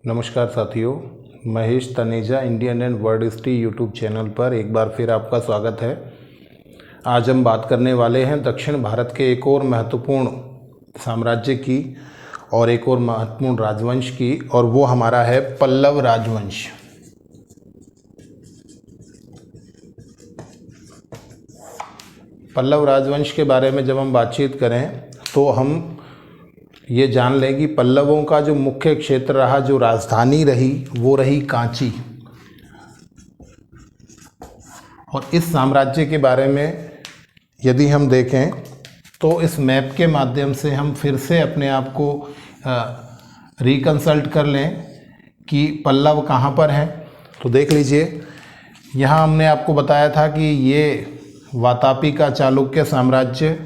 नमस्कार साथियों, Mahesh Taneja Indian and world history YouTube channel पर एक बार फिर आपका स्वागत है। आज हम बात करने वाले हैं दक्षिण भारत के एक और महत्वपूर्ण साम्राज्य की और एक और महत्वपूर्ण राजवंश की, और वो हमारा है पल्लव राजवंश। पल्लव राजवंश के बारे में जब हम बातचीत करें तो हम ये जान लें कि पल्लवों का जो मुख्य क्षेत्र रहा, जो राजधानी रही, वो रही कांची। और इस साम्राज्य के बारे में यदि हम देखें तो इस मैप के माध्यम से हम फिर से अपने आप को रिकंसल्ट कर लें कि पल्लव कहाँ पर हैं। तो देख लीजिए, यहाँ हमने आपको बताया था कि ये वातापी का चालुक्य साम्राज्य,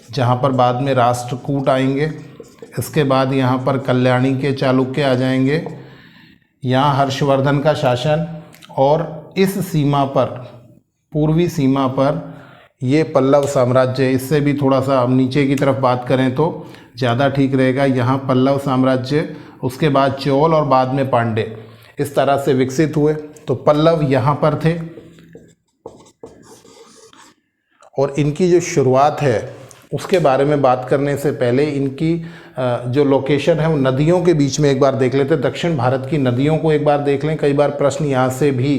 जहाँ पर बाद में राष्ट्रकूट आएंगे। इसके बाद यहाँ पर कल्याणी के चालुक्य आ जाएंगे, यहाँ हर्षवर्धन का शासन, और इस सीमा पर, पूर्वी सीमा पर ये पल्लव साम्राज्य। इससे भी थोड़ा सा हम नीचे की तरफ बात करें तो ज़्यादा ठीक रहेगा। यहाँ पल्लव साम्राज्य, उसके बाद चोल और बाद में पांड्य, इस तरह से विकसित हुए। तो पल्लव यहाँ पर थे और इनकी जो शुरुआत है उसके बारे में बात करने से पहले इनकी जो लोकेशन है वो नदियों के बीच में एक बार देख लेते हैं। दक्षिण भारत की नदियों को एक बार देख लें, कई बार प्रश्न यहाँ से भी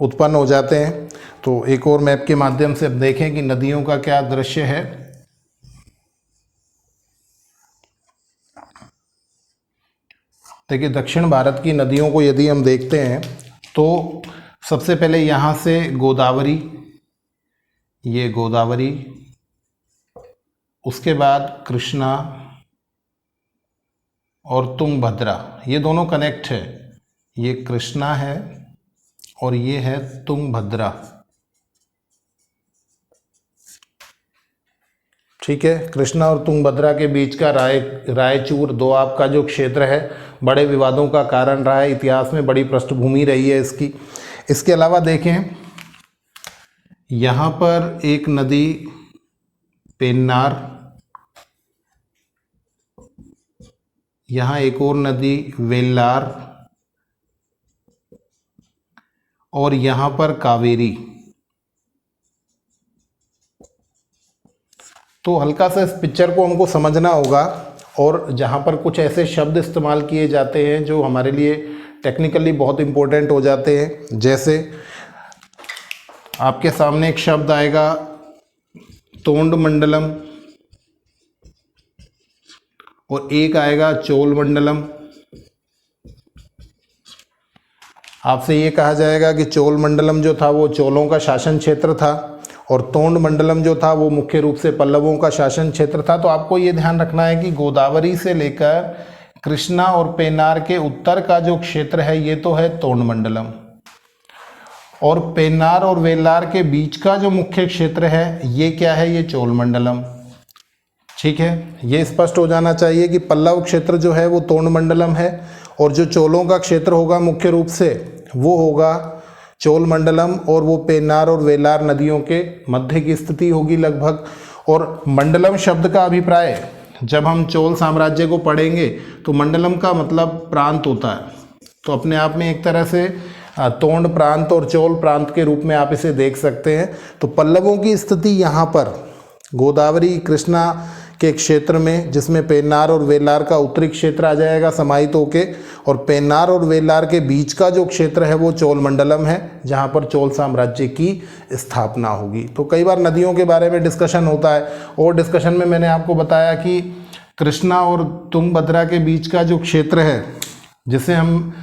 उत्पन्न हो जाते हैं। तो एक और मैप के माध्यम से अब देखें कि नदियों का क्या दृश्य है। देखिए, दक्षिण भारत की नदियों को यदि हम देखते हैं तो सबसे पहले यहाँ से गोदावरी, ये गोदावरी, उसके बाद कृष्णा और तुंगभद्रा, ये दोनों कनेक्ट है। ये कृष्णा है और ये है तुंगभद्रा। ठीक है, कृष्णा और तुंगभद्रा के बीच का रायचूर दोआब का जो क्षेत्र है, बड़े विवादों का कारण रहा है। इतिहास में बड़ी पृष्ठभूमि रही है इसकी। इसके अलावा देखें, यहाँ पर एक नदी पेन्नार, यहाँ एक और नदी वेल्लार, और यहाँ पर कावेरी। तो हल्का सा इस पिक्चर को हमको समझना होगा, और जहाँ पर कुछ ऐसे शब्द इस्तेमाल किए जाते हैं जो हमारे लिए टेक्निकली बहुत इम्पोर्टेंट हो जाते हैं। जैसे आपके सामने एक शब्द आएगा तोंड मंडलम, और एक आएगा चोल मंडलम। आपसे ये कहा जाएगा कि चोल मंडलम जो था वो चोलों का शासन क्षेत्र था, और तोंड मंडलम जो था वो मुख्य रूप से पल्लवों का शासन क्षेत्र था। तो आपको ये ध्यान रखना है कि गोदावरी से लेकर कृष्णा और पेन्नार के उत्तर का जो क्षेत्र है ये तो है तोंड मंडलम, और पेन्नार और वेल्लार के बीच का जो मुख्य क्षेत्र है ये क्या है, ये चोल मंडलम। ठीक है, ये स्पष्ट हो जाना चाहिए कि पल्लव क्षेत्र जो है वो तोंड मंडलम है, और जो चोलों का क्षेत्र होगा मुख्य रूप से वो होगा चोल मंडलम, और वो पेन्नार और वेल्लार नदियों के मध्य की स्थिति होगी लगभग। और मंडलम शब्द का अभिप्राय, जब हम चोल साम्राज्य को पढ़ेंगे तो मंडलम का मतलब प्रांत होता है। तो अपने आप में एक तरह से तोंड प्रांत और चोल प्रांत के रूप में आप इसे देख सकते हैं। तो पल्लवों की स्थिति यहाँ पर गोदावरी कृष्णा के क्षेत्र में, जिसमें पेन्नार और वेल्लार का उत्तरी क्षेत्र आ जाएगा समाहित होके, और पेन्नार और वेल्लार के बीच का जो क्षेत्र है वो चोल मंडलम है, जहाँ पर चोल साम्राज्य की स्थापना होगी। तो कई बार नदियों के बारे में डिस्कशन होता है, और डिस्कशन में मैंने आपको बताया कि कृष्णा और तुंगभद्रा के बीच का जो क्षेत्र है, जिसे हम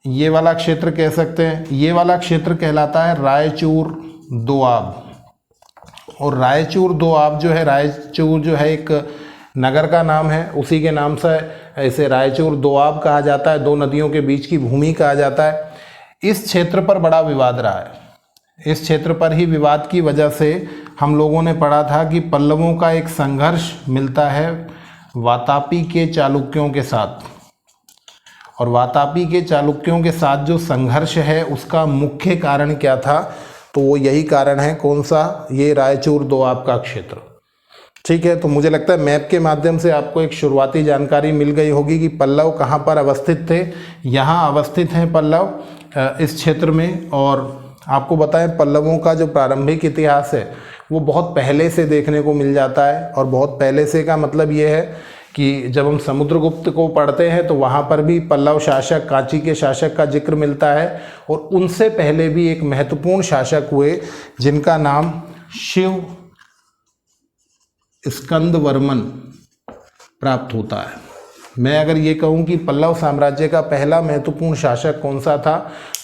ये वाला क्षेत्र कह सकते हैं, ये वाला क्षेत्र कहलाता है रायचूर दोआब। और रायचूर दोआब जो है, रायचूर जो है एक नगर का नाम है, उसी के नाम से इसे रायचूर दोआब कहा जाता है। दो नदियों के बीच की भूमि कहा जाता है। इस क्षेत्र पर बड़ा विवाद रहा है। इस क्षेत्र पर ही विवाद की वजह से हम लोगों ने पढ़ा था कि पल्लवों का एक संघर्ष मिलता है वातापी के चालुक्यों के साथ, और वातापी के चालुक्यों के साथ जो संघर्ष है उसका मुख्य कारण क्या था, तो वो यही कारण है, कौन सा, ये रायचूर दोआब का क्षेत्र। ठीक है, तो मुझे लगता है मैप के माध्यम से आपको एक शुरुआती जानकारी मिल गई होगी कि पल्लव कहाँ पर अवस्थित थे। यहाँ अवस्थित हैं पल्लव इस क्षेत्र में। और आपको बताएं पल्लवों का जो प्रारंभिक इतिहास है वो बहुत पहले से देखने को मिल जाता है। और बहुत पहले से का मतलब ये है कि जब हम समुद्रगुप्त को पढ़ते हैं तो वहाँ पर भी पल्लव शासक, कांची के शासक का जिक्र मिलता है। और उनसे पहले भी एक महत्वपूर्ण शासक हुए जिनका नाम शिव स्कंदवर्मन प्राप्त होता है। मैं अगर ये कहूँ कि पल्लव साम्राज्य का पहला महत्वपूर्ण शासक कौन सा था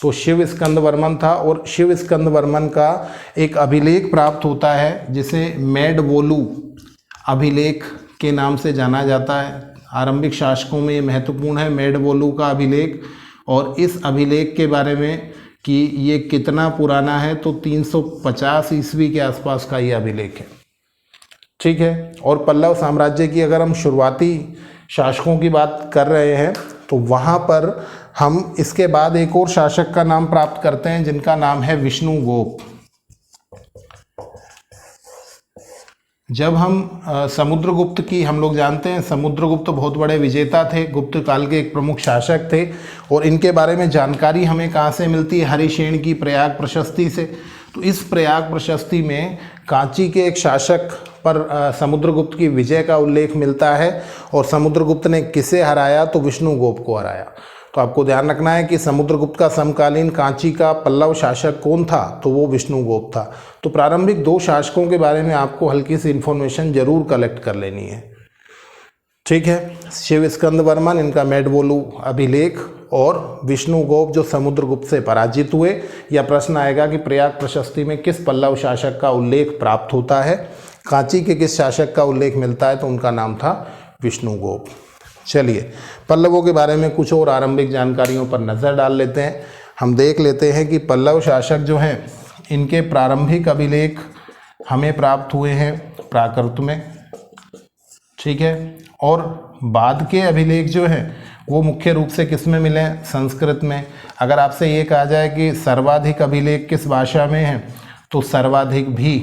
तो शिव स्कंदवर्मन था। और शिव स्कंदवर्मन का एक अभिलेख प्राप्त होता है जिसे मेडवोलू अभिलेख के नाम से जाना जाता है। आरंभिक शासकों में ये महत्वपूर्ण है, मेडवोलू का अभिलेख। और इस अभिलेख के बारे में कि ये कितना पुराना है तो 350 ईस्वी के आसपास का ये अभिलेख है। ठीक है, और पल्लव साम्राज्य की अगर हम शुरुआती शासकों की बात कर रहे हैं तो वहाँ पर हम इसके बाद एक और शासक का नाम प्राप्त करते हैं जिनका नाम है विष्णुगुप्त। जब हम समुद्रगुप्त की हम लोग जानते हैं, समुद्रगुप्त बहुत बड़े विजेता थे, गुप्त काल के एक प्रमुख शासक थे। और इनके बारे में जानकारी हमें कहाँ से मिलती है? हरिशेन की प्रयाग प्रशस्ति से। तो इस प्रयाग प्रशस्ति में कांची के एक शासक पर समुद्रगुप्त की विजय का उल्लेख मिलता है। और समुद्रगुप्त ने किसे हराया? तो विष्णुगुप्त को हराया। तो आपको ध्यान रखना है कि समुद्रगुप्त का समकालीन कांची का पल्लव शासक कौन था? तो वो विष्णुगुप्त था। तो प्रारंभिक दो शासकों के बारे में आपको हल्की सी इन्फॉर्मेशन जरूर कलेक्ट कर लेनी है। ठीक है, शिव स्कंदवर्मन, इनका मेडवोलू अभिलेख, और विष्णुगुप्त जो समुद्रगुप्त से पराजित हुए। या प्रश्न आएगा कि प्रयाग प्रशस्ति में किस पल्लव शासक का उल्लेख प्राप्त होता है, कांची के किस शासक का उल्लेख मिलता है? तो उनका नाम था विष्णुगुप्त। चलिए पल्लवों के बारे में कुछ और आरंभिक जानकारियों पर नज़र डाल लेते हैं। हम देख लेते हैं कि पल्लव शासक जो हैं इनके प्रारंभिक अभिलेख हमें प्राप्त हुए हैं प्राकृत में। ठीक है, और बाद के अभिलेख जो हैं वो मुख्य रूप से किस में मिले? संस्कृत में। अगर आपसे ये कहा जाए कि सर्वाधिक अभिलेख किस भाषा में है तो सर्वाधिक भी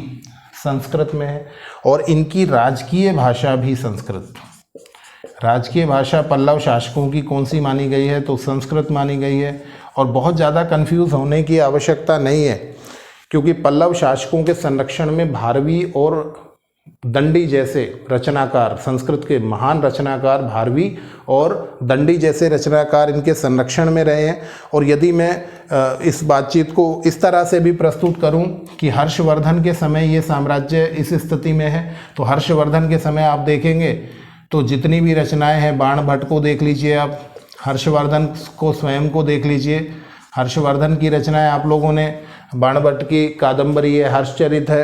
संस्कृत में है। और इनकी राजकीय भाषा भी संस्कृत। राजकीय भाषा पल्लव शासकों की कौन सी मानी गई है? तो संस्कृत मानी गई है। और बहुत ज़्यादा कंफ्यूज होने की आवश्यकता नहीं है क्योंकि पल्लव शासकों के संरक्षण में भारवी और दंडी जैसे रचनाकार, संस्कृत के महान रचनाकार भारवी और दंडी जैसे रचनाकार इनके संरक्षण में रहे हैं। और यदि मैं इस बातचीत को इस तरह से भी प्रस्तुत करूं कि हर्षवर्धन के समय ये साम्राज्य इस स्थिति में है, तो हर्षवर्धन के समय आप देखेंगे तो जितनी भी रचनाएं हैं, बाण भट्ट को देख लीजिए आप, हर्षवर्धन को स्वयं को देख लीजिए। हर्षवर्धन की रचनाएं आप लोगों ने, बाण भट्ट की कादंबरी है, हर्षचरित है,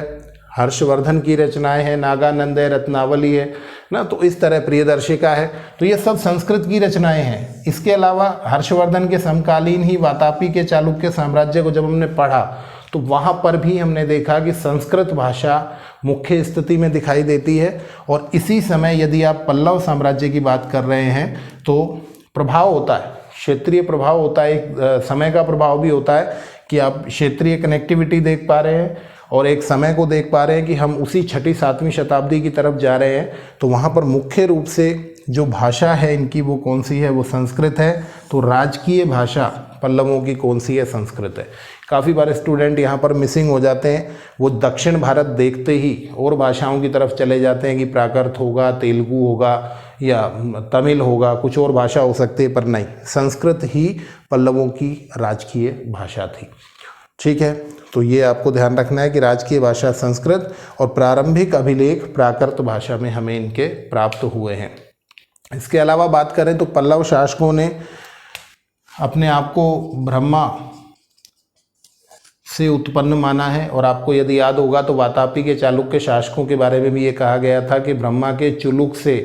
हर्षवर्धन की रचनाएं हैं, नागानंद है, रत्नावली है ना। तो इस तरह प्रियदर्शिका है। तो ये सब संस्कृत की रचनाएं हैं। इसके अलावा हर्षवर्धन के समकालीन ही वातापी के चालुक्य साम्राज्य को जब हमने पढ़ा तो वहाँ पर भी हमने देखा कि संस्कृत भाषा मुख्य स्थिति में दिखाई देती है। और इसी समय यदि आप पल्लव साम्राज्य की बात कर रहे हैं तो प्रभाव होता है, क्षेत्रीय प्रभाव होता है, एक समय का प्रभाव भी होता है कि आप क्षेत्रीय कनेक्टिविटी देख पा रहे हैं और एक समय को देख पा रहे हैं कि हम उसी 6ठी-7वीं शताब्दी की तरफ जा रहे हैं। तो वहाँ पर मुख्य रूप से जो भाषा है इनकी वो कौन सी है? वो संस्कृत है। तो राजकीय भाषा पल्लवों की कौन सी है? संस्कृत है। काफ़ी बार स्टूडेंट यहाँ पर मिसिंग हो जाते हैं, वो दक्षिण भारत देखते ही और भाषाओं की तरफ चले जाते हैं कि प्राकृत होगा, तेलुगु होगा या तमिल होगा, कुछ और भाषा हो सकती है, पर नहीं, संस्कृत ही पल्लवों की राजकीय भाषा थी। ठीक है, तो ये आपको ध्यान रखना है कि राजकीय भाषा संस्कृत और प्रारंभिक अभिलेख प्राकृत भाषा में हमें इनके प्राप्त हुए हैं। इसके अलावा बात करें तो पल्लव शासकों ने अपने आप को ब्रह्मा से उत्पन्न माना है। और आपको यदि याद होगा तो वातापी के चालुक्य शासकों के बारे में भी ये कहा गया था कि ब्रह्मा के चुलुक से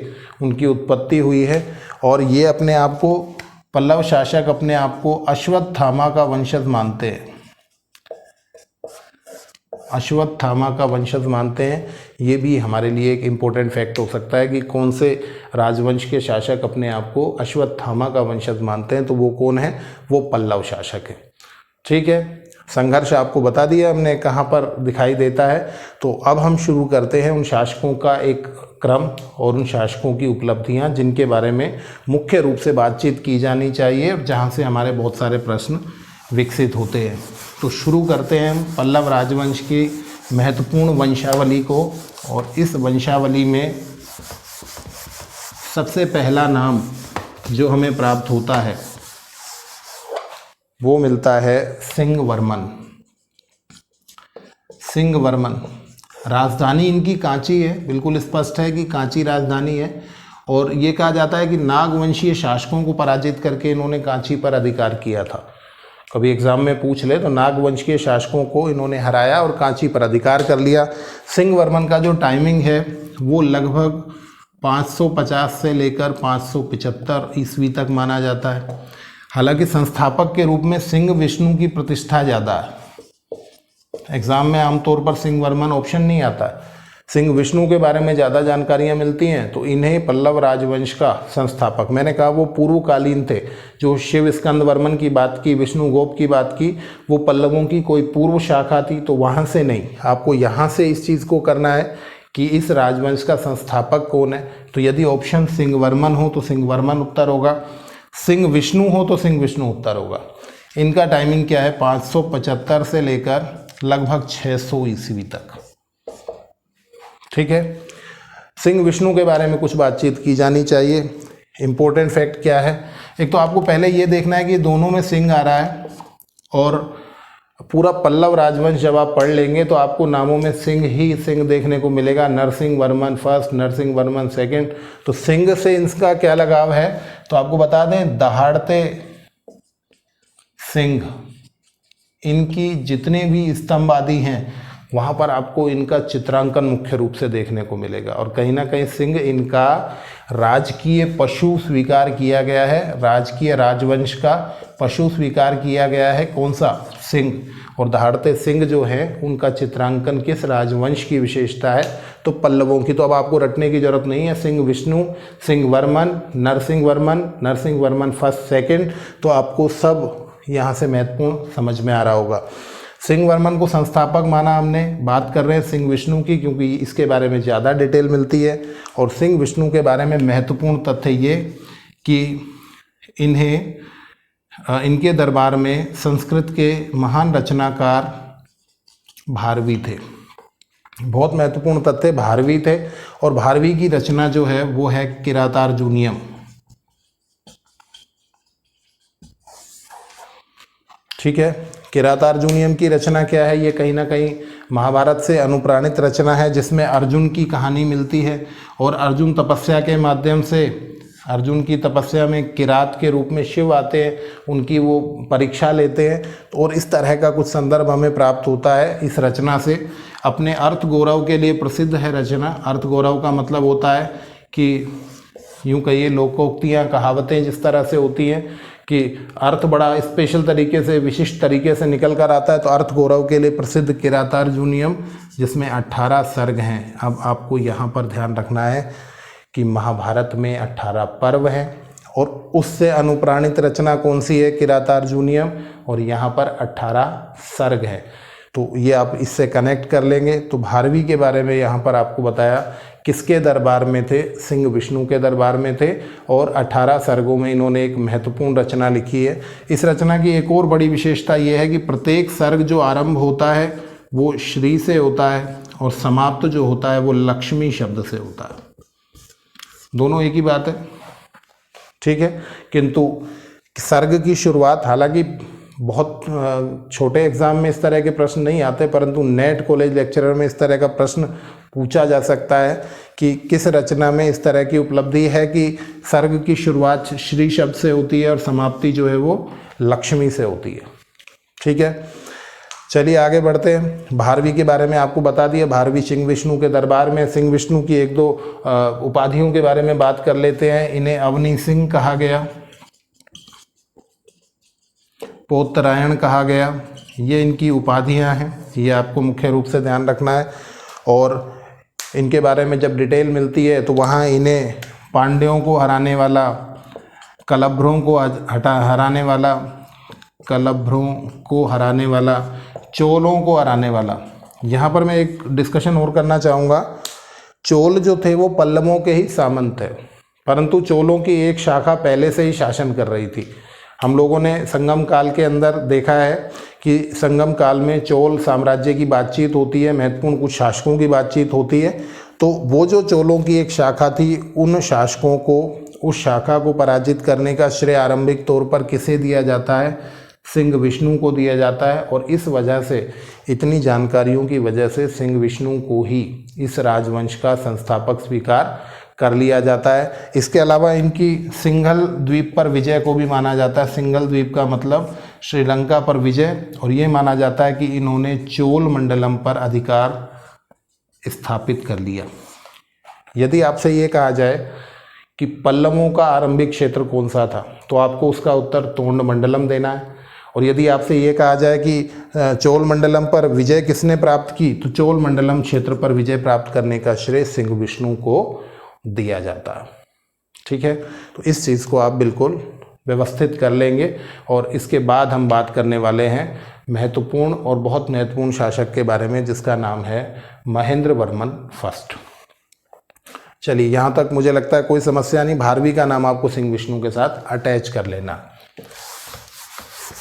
उनकी उत्पत्ति हुई है। और ये अपने आप को, पल्लव शासक अपने आप को अश्वत्थामा का वंशज मानते हैं। अश्वत्थामा का वंशज मानते हैं। ये भी हमारे लिए एक इम्पोर्टेंट फैक्ट हो सकता है कि कौन से राजवंश के शासक अपने आप को अश्वत्थामा का वंशज मानते हैं। तो वो कौन है? वो पल्लव शासक है। ठीक है, संघर्ष आपको बता दिया हमने कहाँ पर दिखाई देता है। तो अब हम शुरू करते हैं उन शासकों का एक क्रम और उन शासकों की उपलब्धियां जिनके बारे में मुख्य रूप से बातचीत की जानी चाहिए और जहां से हमारे बहुत सारे प्रश्न विकसित होते हैं। तो शुरू करते हैं हम पल्लव राजवंश की महत्वपूर्ण वंशावली को। और इस वंशावली में सबसे पहला नाम जो हमें प्राप्त होता है वो मिलता है सिंहवर्मन। सिंहवर्मन, राजधानी इनकी कांची है, बिल्कुल स्पष्ट है कि कांची राजधानी है। और ये कहा जाता है कि नागवंशीय शासकों को पराजित करके इन्होंने कांची पर अधिकार किया था। कभी एग्जाम में पूछ ले तो नागवंश के शासकों को इन्होंने हराया और कांची पर अधिकार कर लिया। सिंहवर्मन का जो टाइमिंग है वो लगभग 550 से लेकर 575 ईस्वी तक माना जाता है। हालांकि संस्थापक के रूप में सिंह विष्णु की प्रतिष्ठा ज़्यादा है। एग्जाम में आमतौर पर सिंहवर्मन ऑप्शन नहीं आता है, सिंह विष्णु के बारे में ज़्यादा जानकारियाँ मिलती हैं। तो इन्हें पल्लव राजवंश का संस्थापक, मैंने कहा वो पूर्वकालीन थे। जो शिव स्कंद वर्मन की बात की, विष्णुगोप की बात की, वो पल्लवों की कोई पूर्व शाखा थी, तो वहाँ से नहीं, आपको यहाँ से इस चीज़ को करना है कि इस राजवंश का संस्थापक कौन है। तो यदि ऑप्शन सिंहवर्मन हो तो सिंहवर्मन उत्तर होगा, सिंह विष्णु हो तो सिंह विष्णु उत्तर होगा। इनका टाइमिंग क्या है, 575 से लेकर लगभग 600 ईस्वी तक। ठीक है, सिंह विष्णु के बारे में कुछ बातचीत की जानी चाहिए। इम्पोर्टेंट फैक्ट क्या है, एक तो आपको पहले ये देखना है कि दोनों में सिंह आ रहा है। और पूरा पल्लव राजवंश जब आप पढ़ लेंगे तो आपको नामों में सिंह ही सिंह देखने को मिलेगा। Narasimha Varman first, Narasimha Varman second. तो सिंह से इनका क्या लगाव है, तो आपको बता दें, दहाड़ते सिंह, इनकी जितने भी स्तंभ आदि हैं वहाँ पर आपको इनका चित्रांकन मुख्य रूप से देखने को मिलेगा। और कहीं ना कहीं सिंह इनका राजकीय पशु स्वीकार किया गया है, राजकीय राजवंश का पशु स्वीकार किया गया है। कौन सा, सिंह। और दहाड़ते सिंह जो हैं उनका चित्रांकन किस राजवंश की विशेषता है, तो पल्लवों की। तो अब आपको रटने की जरूरत नहीं है, सिंह विष्णु, सिंह वर्मन, नरसिंह वर्मन, नरसिंह वर्मन फर्स्ट सेकंड, तो आपको सब यहाँ से महत्वपूर्ण समझ में आ रहा होगा। सिंह वर्मन को संस्थापक माना हमने, बात कर रहे हैं सिंह विष्णु की क्योंकि इसके बारे में ज़्यादा डिटेल मिलती है। और सिंह विष्णु के बारे में महत्वपूर्ण तथ्य ये कि इनके दरबार में संस्कृत के महान रचनाकार भारवी थे। बहुत महत्वपूर्ण तथ्य, भारवी थे। और भारवी की रचना जो है वो है किरातार्जुनीयम। ठीक है, किरातार्जुनीयम की रचना क्या है, ये कहीं ना कहीं महाभारत से अनुप्राणित रचना है जिसमें अर्जुन की कहानी मिलती है। और अर्जुन तपस्या के माध्यम से, अर्जुन की तपस्या में किरात के रूप में शिव आते हैं, उनकी वो परीक्षा लेते हैं। और इस तरह का कुछ संदर्भ हमें प्राप्त होता है इस रचना से। अपने अर्थ गौरव के लिए प्रसिद्ध है रचना। अर्थ गौरव का मतलब होता है कि यूँ कहिए लोकोक्तियाँ, कहावतें जिस तरह से होती हैं कि अर्थ बड़ा स्पेशल तरीके से, विशिष्ट तरीके से निकल कर आता है, तो अर्थ गौरव के लिए प्रसिद्ध किरातार्जुनीयम, जिसमें 18 सर्ग हैं। अब आपको यहाँ पर ध्यान रखना है कि महाभारत में 18 पर्व हैं और उससे अनुप्राणित रचना कौन सी है, किरातार्जुनीयम, और यहाँ पर 18 सर्ग हैं। तो ये आप इससे कनेक्ट कर लेंगे। तो भारवी के बारे में यहाँ पर आपको बताया, किसके दरबार में थे, सिंह विष्णु के दरबार में थे। और 18 सर्गों में इन्होंने एक महत्वपूर्ण रचना लिखी है। इस रचना की एक और बड़ी विशेषता ये है कि प्रत्येक सर्ग जो आरंभ होता है वो श्री से होता है और समाप्त जो होता है वो लक्ष्मी शब्द से होता है। दोनों एक ही बात है, ठीक है। किंतु सर्ग की शुरुआत, हालांकि बहुत छोटे एग्जाम में इस तरह के प्रश्न नहीं आते, परंतु नेट कॉलेज लेक्चरर में इस तरह का प्रश्न पूछा जा सकता है कि किस रचना में इस तरह की उपलब्धि है कि सर्ग की शुरुआत श्री शब्द से होती है और समाप्ति जो है वो लक्ष्मी से होती है। ठीक है, चलिए आगे बढ़ते हैं। भारवी के बारे में आपको बता दिया, भारवी सिंह विष्णु के दरबार में। सिंह विष्णु की एक दो उपाधियों के बारे में बात कर लेते हैं। इन्हें अवनी सिंह कहा गया, पोतरायण कहा गया, ये इनकी उपाधियां हैं, ये आपको मुख्य रूप से ध्यान रखना है। और इनके बारे में जब डिटेल मिलती है तो वहाँ इन्हें पांड्यों को हराने वाला, कलभ्रों को हराने वाला, कलभ्रों को हराने वाला, चोलों को हराने वाला। यहाँ पर मैं एक डिस्कशन और करना चाहूँगा। चोल जो थे वो पल्लवों के ही सामंत थे, परंतु चोलों की एक शाखा पहले से ही शासन कर रही थी। हम लोगों ने संगम काल के अंदर देखा है कि संगम काल में चोल साम्राज्य की बातचीत होती है, महत्वपूर्ण कुछ शासकों की बातचीत होती है। तो वो जो चोलों की एक शाखा थी, उन शासकों को, उस शाखा को पराजित करने का श्रेय आरंभिक तौर पर किसे दिया जाता है? सिंह विष्णु को दिया जाता है। और इस वजह से, इतनी जानकारियों की वजह से सिंह विष्णु को ही इस राजवंश का संस्थापक स्वीकार कर लिया जाता है। इसके अलावा इनकी सिंघल द्वीप पर विजय को भी माना जाता है। सिंघल द्वीप का मतलब श्रीलंका पर विजय, और ये माना जाता है कि इन्होंने चोल मंडलम पर अधिकार स्थापित कर लिया। यदि आपसे ये कहा जाए कि पल्लवों का आरंभिक क्षेत्र कौन सा था, तो आपको उसका उत्तर तोंड मंडलम देना है। और यदि आपसे ये कहा जाए कि चोल मंडलम पर विजय किसने प्राप्त की, तो चोल मंडलम क्षेत्र पर विजय प्राप्त करने का श्रेय सिंह विष्णु को दिया जाता है। ठीक है, तो इस चीज़ को आप बिल्कुल व्यवस्थित कर लेंगे। और इसके बाद हम बात करने वाले हैं महत्वपूर्ण और बहुत महत्वपूर्ण शासक के बारे में, जिसका नाम है महेंद्र वर्मन फर्स्ट। चलिए, यहाँ तक मुझे लगता है कोई समस्या नहीं। भारवी का नाम आपको सिंह विष्णु के साथ अटैच कर लेना।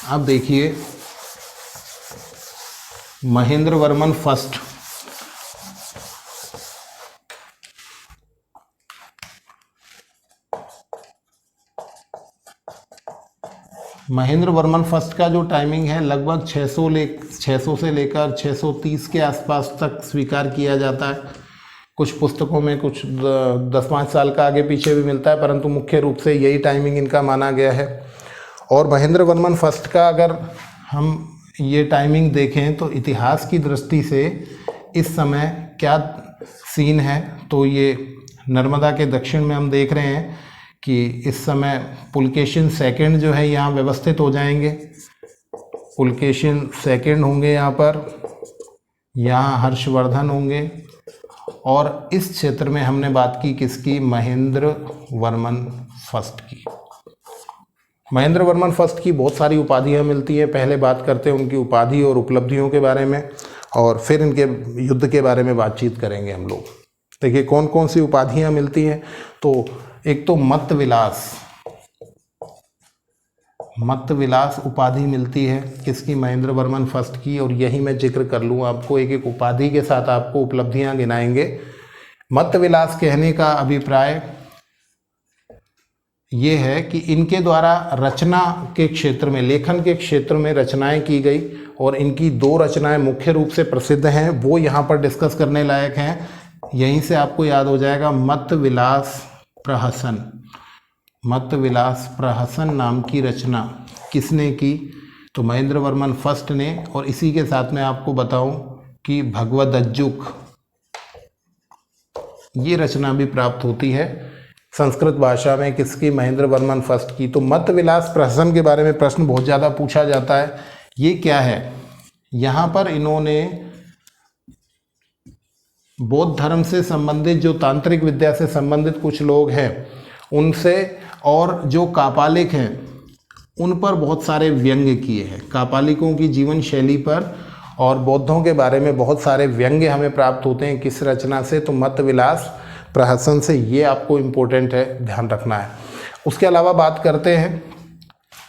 अब देखिए, महेंद्र वर्मन फर्स्ट महेंद्र वर्मन फर्स्ट का जो टाइमिंग है लगभग 600 से लेकर 630 के आसपास तक स्वीकार किया जाता है। कुछ पुस्तकों में कुछ 10-5 साल का आगे पीछे भी मिलता है, परंतु मुख्य रूप से यही टाइमिंग इनका माना गया है। और महेंद्र वर्मन फर्स्ट का अगर हम ये टाइमिंग देखें तो इतिहास की दृष्टि से इस समय क्या सीन है, तो ये नर्मदा के दक्षिण में हम देख रहे हैं कि इस समय पुलकेशिन सेकंड जो है यहाँ व्यवस्थित हो जाएंगे। पुलकेशिन सेकंड होंगे यहाँ पर, यहाँ हर्षवर्धन होंगे। और इस क्षेत्र में हमने बात की किसकी? महेंद्र वर्मन फर्स्ट की। महेंद्र वर्मन फर्स्ट की बहुत सारी उपाधियाँ मिलती हैं। पहले बात करते हैं उनकी उपाधि और उपलब्धियों के बारे में, और फिर इनके युद्ध के बारे में बातचीत करेंगे हम लोग। देखिए कौन कौन सी उपाधियाँ मिलती हैं। तो एक तो मत्त विलास उपाधि मिलती है किसकी? महेंद्र वर्मन फर्स्ट की। और यही मैं जिक्र कर लूँ आपको, एक एक उपाधि के साथ आपको उपलब्धियां गिनाएंगे। मत्त विलास कहने का अभिप्राय ये है कि इनके द्वारा रचना के क्षेत्र में, लेखन के क्षेत्र में रचनाएं की गई, और इनकी 2 रचनाएं मुख्य रूप से प्रसिद्ध हैं, वो यहाँ पर डिस्कस करने लायक हैं। यहीं से आपको याद हो जाएगा मत्त विलास प्रहसन। मत्त विलास प्रहसन नाम की रचना किसने की? तो महेंद्र वर्मन फर्स्ट ने। और इसी के साथ में आपको बताऊं कि भगवदज्जुक, ये रचना भी प्राप्त होती है संस्कृत भाषा में किसकी? महेंद्र वर्मन फर्स्ट की। तो मत्त विलास प्रहसन के बारे में प्रश्न बहुत ज़्यादा पूछा जाता है। ये क्या है? यहाँ पर इन्होंने बौद्ध धर्म से संबंधित, जो तांत्रिक विद्या से संबंधित कुछ लोग हैं उनसे, और जो कापालिक हैं उन पर बहुत सारे व्यंग्य किए हैं, कापालिकों की जीवन शैली पर और बौद्धों के बारे में बहुत सारे व्यंग्य हमें प्राप्त होते हैं। किस रचना से? तो मत्त विलास प्रहसन से। ये आपको इम्पोर्टेंट है, ध्यान रखना है। उसके अलावा बात करते हैं,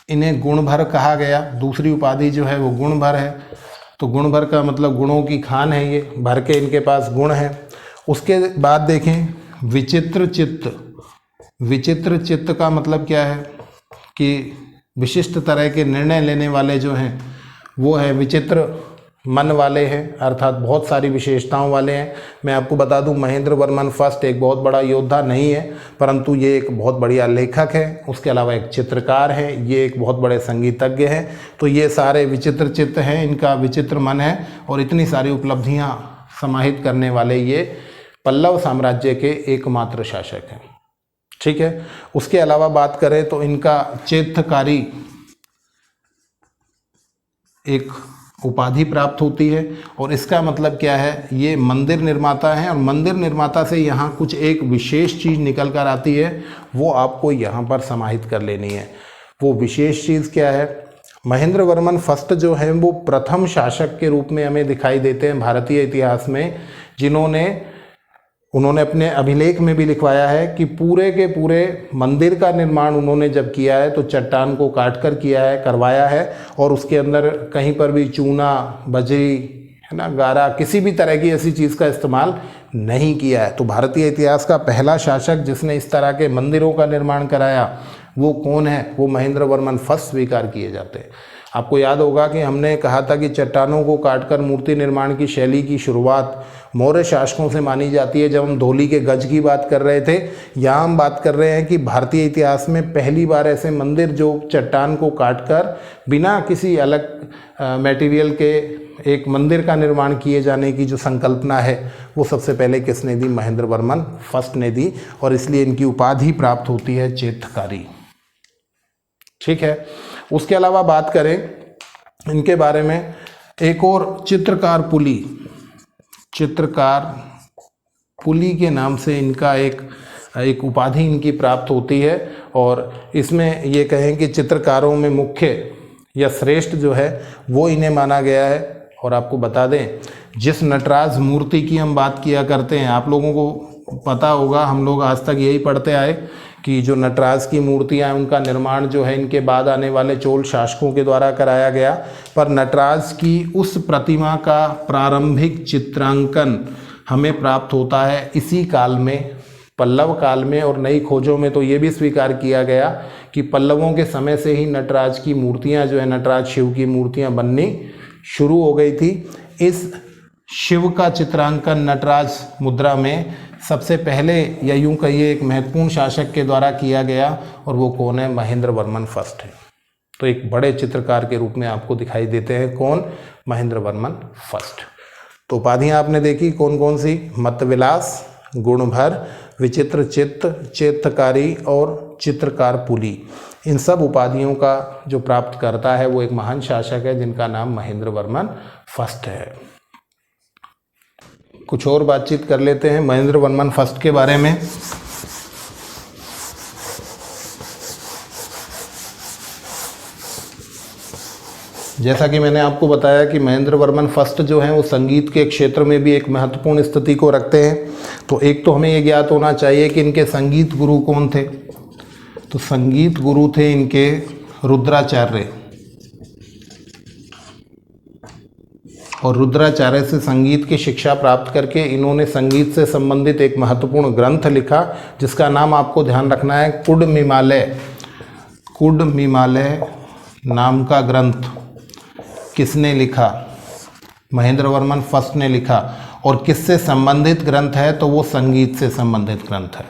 इन्हें गुणभर कहा गया। दूसरी उपाधि जो है वो गुणभर है। तो गुणभर का मतलब गुणों की खान है, ये भर के इनके पास गुण है। उसके बाद देखें विचित्र चित्त। विचित्र चित्त का मतलब क्या है? कि विशिष्ट तरह के निर्णय लेने वाले जो हैं वो है विचित्र मन वाले हैं, अर्थात बहुत सारी विशेषताओं वाले हैं। मैं आपको बता दूं, महेंद्र वर्मन फर्स्ट एक बहुत बड़ा योद्धा नहीं है, परंतु ये एक बहुत बढ़िया लेखक है। उसके अलावा एक चित्रकार है, ये एक बहुत बड़े संगीतज्ञ हैं। तो ये सारे विचित्र चित्त हैं, इनका विचित्र मन है, और इतनी सारी उपलब्धियां समाहित करने वाले ये पल्लव साम्राज्य के एकमात्र शासक हैं। ठीक है। उसके अलावा बात करें तो इनका चैत्यकारी एक उपाधि प्राप्त होती है, और इसका मतलब क्या है? ये मंदिर निर्माता हैं, और मंदिर निर्माता से यहाँ कुछ एक विशेष चीज़ निकल कर आती है, वो आपको यहाँ पर समाहित कर लेनी है। वो विशेष चीज़ क्या है? महेंद्र वर्मन फर्स्ट जो है वो प्रथम शासक के रूप में हमें दिखाई देते हैं भारतीय इतिहास में, जिन्होंने उन्होंने अपने अभिलेख में भी लिखवाया है कि पूरे के पूरे मंदिर का निर्माण उन्होंने जब किया है तो चट्टान को काट कर किया है, करवाया है, और उसके अंदर कहीं पर भी चूना, बजरी, है ना, गारा, किसी भी तरह की ऐसी चीज़ का इस्तेमाल नहीं किया है। तो भारतीय इतिहास का पहला शासक जिसने इस तरह के मंदिरों का निर्माण कराया वो कौन है? वो महेंद्र वर्मन फर्स्ट स्वीकार किए जाते हैं। आपको याद होगा कि हमने कहा था कि चट्टानों को काटकर मूर्ति निर्माण की शैली की शुरुआत मौर्य शासकों से मानी जाती है। जब हम धौली के गज की बात कर रहे थे, यहाँ हम बात कर रहे हैं कि भारतीय इतिहास में पहली बार ऐसे मंदिर जो चट्टान को काटकर बिना किसी अलग मटेरियल के एक मंदिर का निर्माण किए जाने की जो संकल्पना है वो सबसे पहले किसने दी? महेंद्र वर्मन फर्स्ट ने दी, और इसलिए इनकी उपाधि प्राप्त होती है चैत्यकारी। ठीक है। उसके अलावा बात करें इनके बारे में, एक और चित्रकार पुली के नाम से इनका एक उपाधि इनकी प्राप्त होती है, और इसमें ये कहें कि चित्रकारों में मुख्य या श्रेष्ठ जो है वो इन्हें माना गया है। और आपको बता दें, जिस नटराज मूर्ति की हम बात किया करते हैं, आप लोगों को पता होगा, हम लोग आज तक यही पढ़ते आए कि जो नटराज की मूर्तियां हैं उनका निर्माण जो है इनके बाद आने वाले चोल शासकों के द्वारा कराया गया, पर नटराज की उस प्रतिमा का प्रारंभिक चित्रांकन हमें प्राप्त होता है इसी काल में, पल्लव काल में। और नई खोजों में तो ये भी स्वीकार किया गया कि पल्लवों के समय से ही नटराज की मूर्तियां जो है, नटराज शिव की मूर्तियां बननी शुरू हो गई थी। इस शिव का चित्रांकन नटराज मुद्रा में सबसे पहले, या यूं कहिए एक महत्वपूर्ण शासक के द्वारा किया गया, और वो कौन है? महेंद्र वर्मन फर्स्ट है। तो एक बड़े चित्रकार के रूप में आपको दिखाई देते हैं कौन? महेंद्र वर्मन फर्स्ट। तो उपाधियां आपने देखी कौन कौन सी? मतविलास, गुणभर, विचित्र चित्त, चैत्यकारी और चित्रकार पुली। इन सब उपाधियों का जो प्राप्त करता है वो एक महान शासक है जिनका नाम महेंद्र वर्मन फर्स्ट है। कुछ और बातचीत कर लेते हैं महेंद्र वर्मन फर्स्ट के बारे में। जैसा कि मैंने आपको बताया कि महेंद्र वर्मन फर्स्ट जो हैं वो संगीत के क्षेत्र में भी एक महत्वपूर्ण स्थिति को रखते हैं। तो एक तो हमें ये ज्ञात होना चाहिए कि इनके संगीत गुरु कौन थे। तो संगीत गुरु थे इनके रुद्राचार्य, और रुद्राचार्य से संगीत की शिक्षा प्राप्त करके इन्होंने संगीत से संबंधित एक महत्वपूर्ण ग्रंथ लिखा जिसका नाम आपको ध्यान रखना है कुडमिमालय नाम का ग्रंथ किसने लिखा? महेंद्र वर्मन फर्स्ट ने लिखा। और किससे संबंधित ग्रंथ है? तो वो संगीत से संबंधित ग्रंथ है।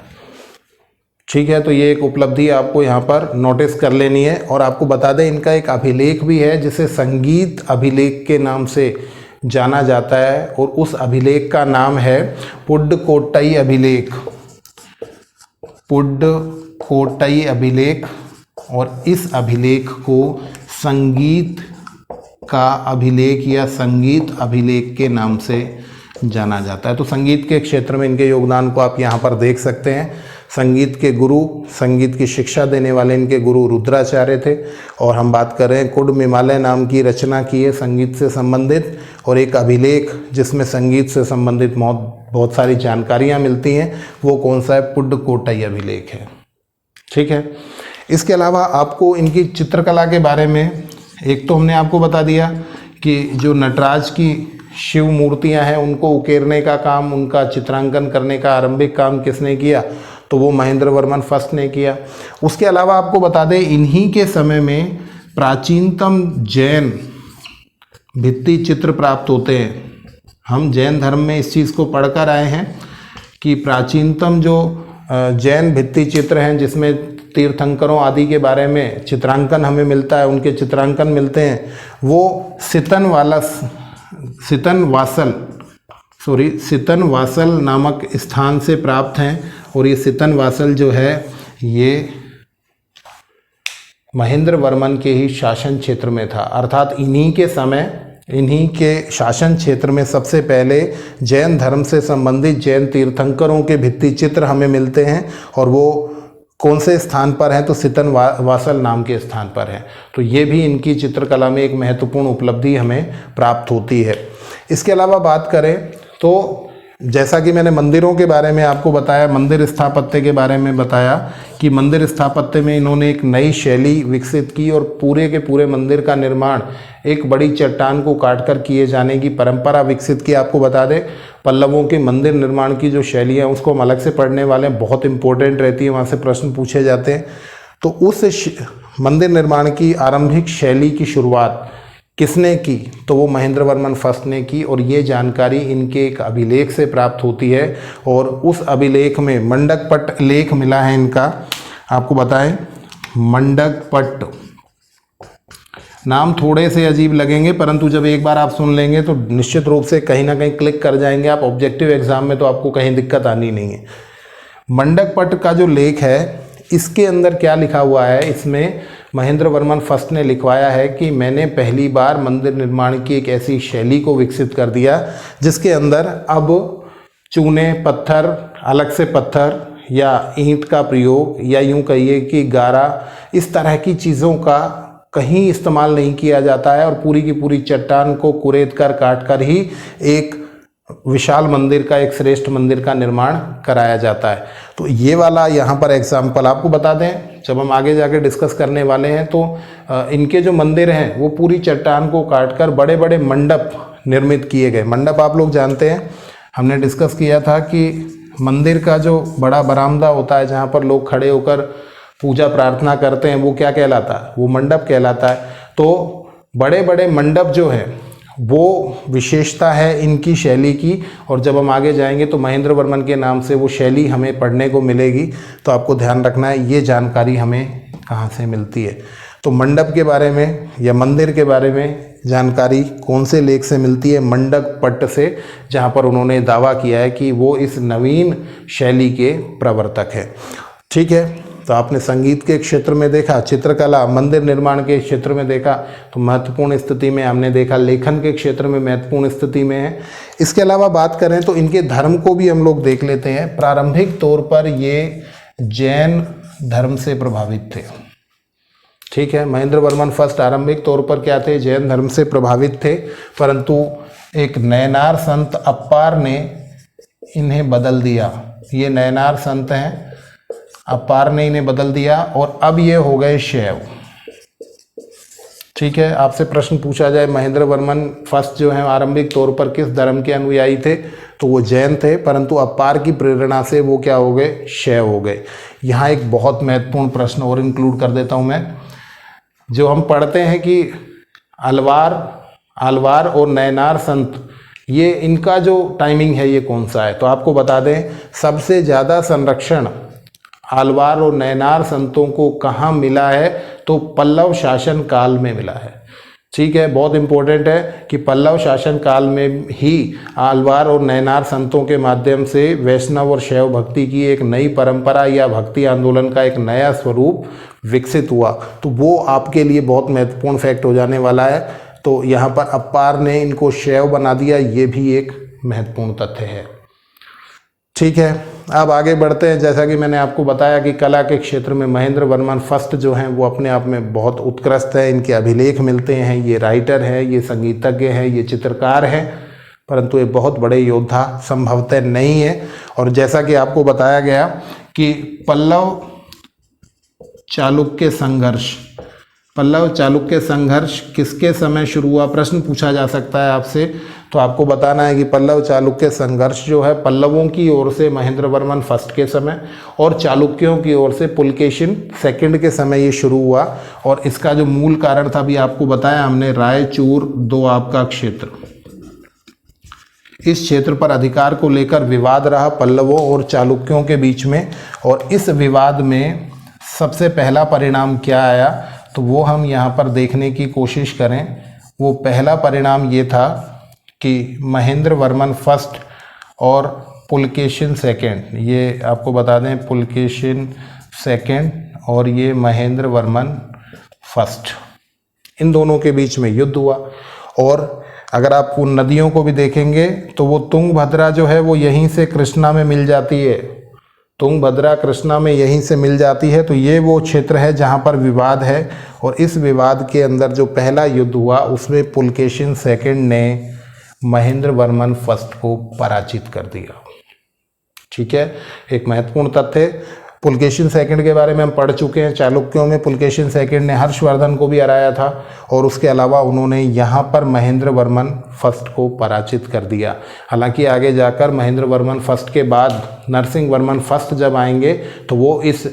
ठीक है। तो ये एक उपलब्धि आपको यहाँ पर नोटिस कर लेनी है। और आपको बता दें इनका एक अभिलेख भी है जिसे संगीत अभिलेख के नाम से जाना जाता है, और उस अभिलेख का नाम है पुड्डकोट्टई अभिलेख। और इस अभिलेख को संगीत का अभिलेख या संगीत अभिलेख के नाम से जाना जाता है। तो संगीत के क्षेत्र में इनके योगदान को आप यहाँ पर देख सकते हैं। संगीत के गुरु, संगीत की शिक्षा देने वाले इनके गुरु रुद्राचार्य थे। और हम बात कर रहे हैं कुडमिमालय नाम की रचना की है संगीत से संबंधित, और एक अभिलेख जिसमें संगीत से संबंधित बहुत सारी जानकारियाँ मिलती हैं, वो कौन सा है? पुड्डकोट्टई अभिलेख है। ठीक है। इसके अलावा आपको इनकी चित्रकला के बारे में, एक तो हमने आपको बता दिया कि जो नटराज की शिव मूर्तियां हैं उनको उकेरने का काम, उनका चित्रांकन करने का आरंभिक काम किसने किया? तो वो महेंद्र वर्मन फर्स्ट ने किया। उसके अलावा आपको बता दें इन्हीं के समय में प्राचीनतम जैन भित्ति चित्र प्राप्त होते हैं। हम जैन धर्म में इस चीज़ को पढ़कर आए हैं कि प्राचीनतम जो जैन भित्ति चित्र हैं जिसमें तीर्थंकरों आदि के बारे में चित्रांकन हमें मिलता है, उनके चित्रांकन मिलते हैं, वो सितनवासल नामक स्थान से प्राप्त हैं। और ये सितनवासल जो है ये महेंद्र वर्मन के ही शासन क्षेत्र में था। अर्थात इन्हीं के शासन क्षेत्र में सबसे पहले जैन धर्म से संबंधित जैन तीर्थंकरों के भित्ति चित्र हमें मिलते हैं। और वो कौन से स्थान पर हैं? तो सितनवासल नाम के स्थान पर है। तो ये भी इनकी चित्रकला में एक महत्वपूर्ण उपलब्धि हमें प्राप्त होती है। इसके अलावा बात करें तो जैसा कि मैंने मंदिरों के बारे में आपको बताया, मंदिर स्थापत्य के बारे में बताया कि मंदिर स्थापत्य में इन्होंने एक नई शैली विकसित की और पूरे के पूरे मंदिर का निर्माण एक बड़ी चट्टान को काटकर किए जाने की परंपरा विकसित की। आपको बता दें, पल्लवों के मंदिर निर्माण की जो शैली है उसको हम अलग से पढ़ने वाले हैं, बहुत इंपॉर्टेंट रहती है, वहाँ से प्रश्न पूछे जाते हैं। तो उस मंदिर निर्माण की आरंभिक शैली की शुरुआत किसने की? तो वो महेंद्र वर्मन फर्स्ट ने की, और ये जानकारी इनके एक अभिलेख से प्राप्त होती है, और उस अभिलेख में मंडकपट लेख मिला है इनका। आपको बताएं, मंडकपट नाम थोड़े से अजीब लगेंगे, परंतु जब एक बार आप सुन लेंगे तो निश्चित रूप से कहीं ना कहीं क्लिक कर जाएंगे आप। ऑब्जेक्टिव एग्जाम में तो आपको कहीं दिक्कत आनी नहीं है। मंडकपट का जो लेख है, इसके अंदर क्या लिखा हुआ है, इसमें महेंद्र वर्मन फर्स्ट ने लिखवाया है कि मैंने पहली बार मंदिर निर्माण की एक ऐसी शैली को विकसित कर दिया जिसके अंदर अब चूने, पत्थर, अलग से पत्थर या ईंट का प्रयोग, या यूं कहिए कि गारा, इस तरह की चीज़ों का कहीं इस्तेमाल नहीं किया जाता है, और पूरी की पूरी चट्टान को कुरेद कर काट कर ही एक विशाल मंदिर का, एक श्रेष्ठ मंदिर का निर्माण कराया जाता है। तो ये वाला यहाँ पर एग्जाम्पल आपको बता दें, जब हम आगे जाके डिस्कस करने वाले हैं तो इनके जो मंदिर हैं वो पूरी चट्टान को काटकर बड़े बड़े मंडप निर्मित किए गए। मंडप आप लोग जानते हैं, हमने डिस्कस किया था कि मंदिर का जो बड़ा बरामदा होता है जहाँ पर लोग खड़े होकर पूजा प्रार्थना करते हैं, वो क्या कहलाता है? वो मंडप कहलाता है। तो बड़े बड़े मंडप जो हैं वो विशेषता है इनकी शैली की, और जब हम आगे जाएंगे तो महेंद्र वर्मन के नाम से वो शैली हमें पढ़ने को मिलेगी। तो आपको ध्यान रखना है ये जानकारी हमें कहाँ से मिलती है। तो मंडप के बारे में या मंदिर के बारे में जानकारी कौन से लेख से मिलती है? मंडकपट से, जहाँ पर उन्होंने दावा किया है कि वो इस नवीन शैली के प्रवर्तक हैं। ठीक है, तो आपने संगीत के क्षेत्र में देखा, चित्रकला, मंदिर निर्माण के क्षेत्र में देखा तो महत्वपूर्ण स्थिति में, हमने देखा लेखन के क्षेत्र में महत्वपूर्ण स्थिति में है। इसके अलावा बात करें तो इनके धर्म को भी हम लोग देख लेते हैं। प्रारंभिक तौर पर ये जैन धर्म से प्रभावित थे। ठीक है, महेंद्र वर्मन फर्स्ट आरंभिक तौर पर क्या थे? जैन धर्म से प्रभावित थे, परंतु एक नयनार संत अप्पार ने इन्हें बदल दिया। ये नयनार संत हैं, अपार ने इन्हें बदल दिया और अब ये हो गए शैव। ठीक है, आपसे प्रश्न पूछा जाए महेंद्र वर्मन फर्स्ट जो है आरंभिक तौर पर किस धर्म के अनुयायी थे, तो वो जैन थे, परंतु अपार की प्रेरणा से वो क्या हो गए? शैव हो गए। यहाँ एक बहुत महत्वपूर्ण प्रश्न और इंक्लूड कर देता हूँ मैं। जो हम पढ़ते हैं कि आलवार और नयनार संत, ये इनका जो टाइमिंग है ये कौन सा है? तो आपको बता दें, सबसे ज़्यादा संरक्षण आलवार और नयनार संतों को कहाँ मिला है? तो पल्लव शासन काल में मिला है। ठीक है, बहुत इंपॉर्टेंट है कि पल्लव शासन काल में ही आलवार और नयनार संतों के माध्यम से वैष्णव और शैव भक्ति की एक नई परंपरा या भक्ति आंदोलन का एक नया स्वरूप विकसित हुआ। तो वो आपके लिए बहुत महत्वपूर्ण फैक्ट हो जाने वाला है। तो यहाँ पर अपार ने इनको शैव बना दिया, ये भी एक महत्वपूर्ण तथ्य है। ठीक है, अब आगे बढ़ते हैं। जैसा कि मैंने आपको बताया कि कला के क्षेत्र में महेंद्र वर्मन फर्स्ट जो हैं वो अपने आप में बहुत उत्कृष्ट है। इनके अभिलेख मिलते हैं, ये राइटर है, ये संगीतज्ञ है, ये चित्रकार है, परंतु ये बहुत बड़े योद्धा संभवतः नहीं है। और जैसा कि आपको बताया गया कि पल्लव चालुक्य संघर्ष किसके समय शुरू हुआ? प्रश्न पूछा जा सकता है आपसे। तो आपको बताना है कि पल्लव चालुक्य संघर्ष जो है पल्लवों की ओर से महेंद्र वर्मन फर्स्ट के समय और चालुक्यों की ओर से पुलकेशिन सेकंड के समय ये शुरू हुआ। और इसका जो मूल कारण था भी आपको बताया हमने, रायचूर दोआब का क्षेत्र। इस क्षेत्र पर अधिकार को लेकर विवाद रहा पल्लवों और चालुक्यों के बीच में, और इस विवाद में सबसे पहला परिणाम क्या आया तो वो हम यहाँ पर देखने की कोशिश करें। वो पहला परिणाम ये था कि महेंद्र वर्मन फर्स्ट और पुलकेशिन सेकंड, ये आपको बता दें पुलकेशिन सेकंड और ये महेंद्र वर्मन फर्स्ट, इन दोनों के बीच में युद्ध हुआ। और अगर आप उन नदियों को भी देखेंगे तो वो तुंगभद्रा जो है वो यहीं से कृष्णा में मिल जाती है, तुंगभद्रा कृष्णा में यहीं से मिल जाती है। तो ये वो क्षेत्र है जहाँ पर विवाद है, और इस विवाद के अंदर जो पहला युद्ध हुआ उसमें पुलकेशिन सेकंड ने महेंद्र वर्मन फर्स्ट को पराजित कर दिया। ठीक है, एक महत्वपूर्ण तथ्य। पुलकेशिन सेकंड के बारे में हम पढ़ चुके हैं। चालुक्यों में पुलकेशिन सेकंड ने हर्षवर्धन को भी हराया था और उसके अलावा उन्होंने यहाँ पर महेंद्र वर्मन फर्स्ट को पराजित कर दिया। हालांकि आगे जाकर महेंद्र वर्मन फर्स्ट के बाद नरसिंह वर्मन फर्स्ट जब आएंगे तो वो इस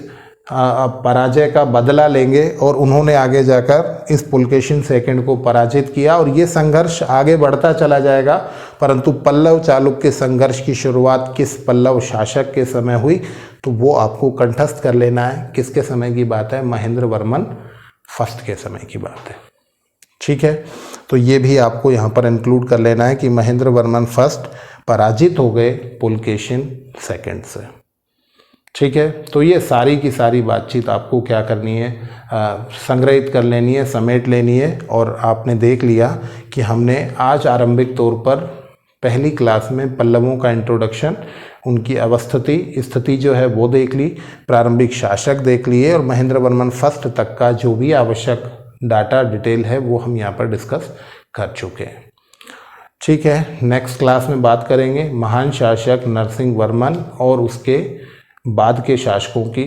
पराजय का बदला लेंगे और उन्होंने आगे जाकर इस पुलकेशिन सेकंड को पराजित किया और ये संघर्ष आगे बढ़ता चला जाएगा। परंतु पल्लव चालुक्य संघर्ष की शुरुआत किस पल्लव शासक के समय हुई, तो वो आपको कंठस्थ कर लेना है। किसके समय की बात है? महेंद्र वर्मन फर्स्ट के समय की बात है। ठीक है, तो ये भी आपको यहाँ पर इंक्लूड कर लेना है कि महेंद्र वर्मन फर्स्ट पराजित हो गए पुलकेशिन सेकंड से। ठीक है, तो ये सारी की सारी बातचीत आपको क्या करनी है? संग्रहित कर लेनी है, समेट लेनी है। और आपने देख लिया कि हमने आज आरंभिक तौर पर पहली क्लास में पल्लवों का इंट्रोडक्शन, उनकी अवस्थिति स्थिति जो है वो देख ली, प्रारंभिक शासक देख लिए और महेंद्र वर्मन फर्स्ट तक का जो भी आवश्यक डाटा डिटेल है वो हम यहाँ पर डिस्कस कर चुके हैं। ठीक है, नेक्स्ट क्लास में बात करेंगे महान शासक नरसिंह वर्मन और उसके बाद के शासकों की।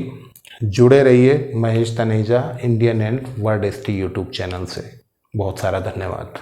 जुड़े रहिए Mahesh Taneja Indian and world history YouTube channel से। बहुत सारा धन्यवाद।